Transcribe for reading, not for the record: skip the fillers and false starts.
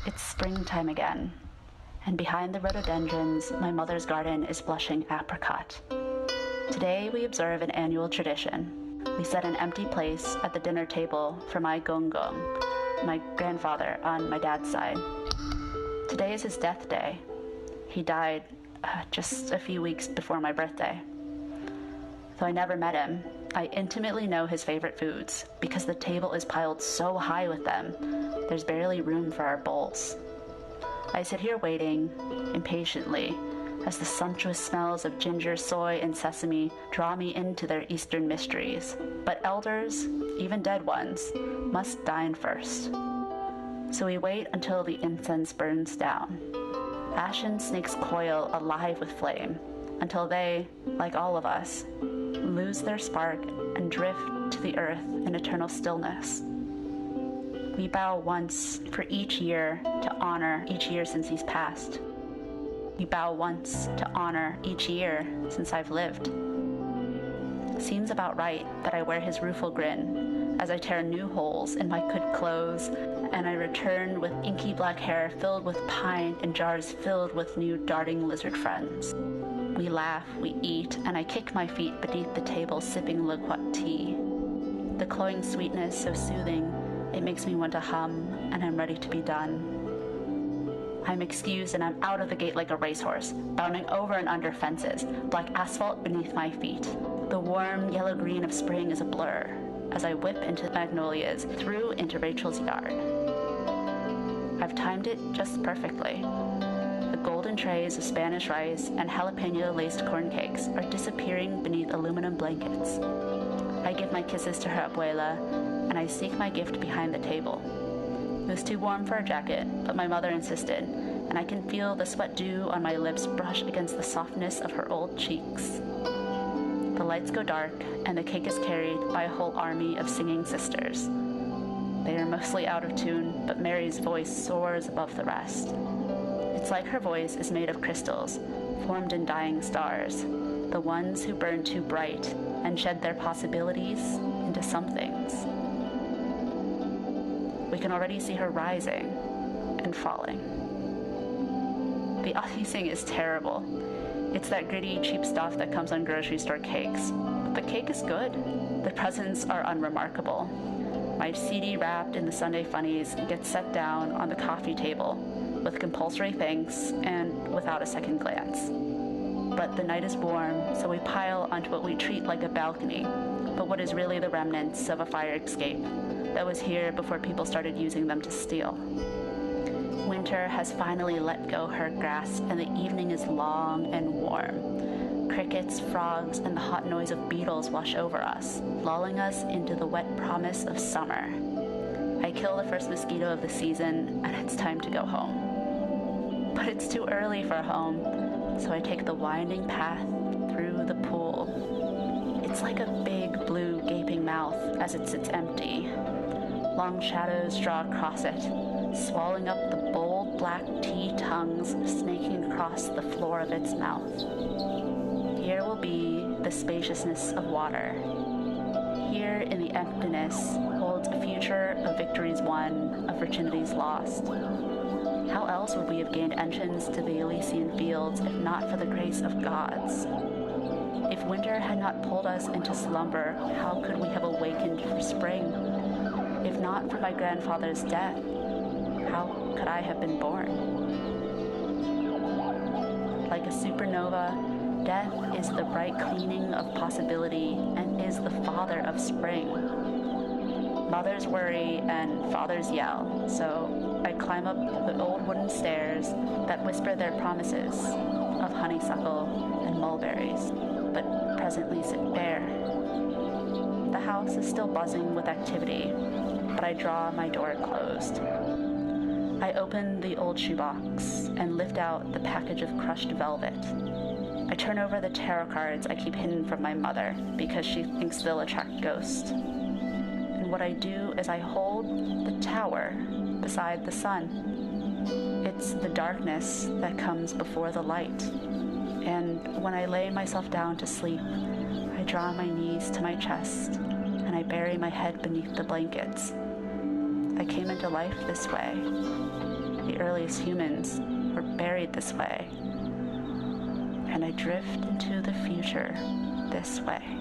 It's springtime again, and behind the rhododendrons, my mother's garden is blushing apricot. Today we observe an annual tradition. We set an empty place at the dinner table for my gonggong, my grandfather on my dad's side. Today is his death day. He died just a few weeks before my birthday. Though I never met him, I intimately know his favorite foods because the table is piled so high with them, there's barely room for our bowls. I sit here waiting, impatiently, as the sumptuous smells of ginger, soy, and sesame draw me into their Eastern mysteries. But elders, even dead ones, must dine first. So we wait until the incense burns down. Ashen snakes coil alive with flame, until they, like all of us, lose their spark and drift to the earth in eternal stillness. We bow once for each year to honor each year since he's passed. We bow once to honor each year since I've lived. Seems about right that I wear his rueful grin as I tear new holes in my good clothes and I return with inky black hair filled with pine and jars filled with new darting lizard friends. We laugh, we eat, and I kick my feet beneath the table sipping loquat tea. The cloying sweetness so soothing, it makes me want to hum, and I'm ready to be done. I'm excused and I'm out of the gate like a racehorse, bounding over and under fences, black asphalt beneath my feet. The warm yellow-green of spring is a blur as I whip into magnolias through into Rachel's yard. I've timed it just perfectly. The golden trays of Spanish rice and jalapeno-laced corn cakes are disappearing beneath aluminum blankets. I give my kisses to her abuela, and I seek my gift behind the table. It was too warm for a jacket, but my mother insisted, and I can feel the sweat dew on my lips brush against the softness of her old cheeks. The lights go dark, and the cake is carried by a whole army of singing sisters. They are mostly out of tune, but Mary's voice soars above the rest. It's like her voice is made of crystals, formed in dying stars, the ones who burn too bright and shed their possibilities into somethings. We can already see her rising and falling. The icing is terrible. It's that gritty, cheap stuff that comes on grocery store cakes. But the cake is good. The presents are unremarkable. My CD wrapped in the Sunday funnies gets set down on the coffee table with compulsory thanks and without a second glance. But the night is warm, so we pile onto what we treat like a balcony, but what is really the remnants of a fire escape that was here before people started using them to steal. Winter has finally let go her grasp, and the evening is long and warm. Crickets, frogs, and the hot noise of beetles wash over us, lulling us into the wet promise of summer. I kill the first mosquito of the season, and it's time to go home. But it's too early for home, so I take the winding path through the pool. It's like a big blue gaping mouth as it sits empty. Long shadows draw across it, swallowing up the bold black tea tongues snaking across the floor of its mouth. Here will be the spaciousness of water. Here in the emptiness holds a future of victories won, of virginities lost. How else would we have gained entrance to the Elysian fields if not for the grace of gods? If winter had not pulled us into slumber, how could we have awakened for spring? If not for my grandfather's death, how could I have been born? Like a supernova, death is the bright cleaning of possibility and is the father of spring. Mothers worry and fathers yell, so I climb up the old wooden stairs that whisper their promises of honeysuckle and mulberries, but presently sit bare. The house is still buzzing with activity, but I draw my door closed. I open the old shoebox and lift out the package of crushed velvet. I turn over the tarot cards I keep hidden from my mother because she thinks they'll attract ghosts. And what I do is I hold the tower beside the sun. It's the darkness that comes before the light. And when I lay myself down to sleep, I draw my knees to my chest and I bury my head beneath the blankets. I came into life this way. The earliest humans were buried this way. And I drift into the future this way.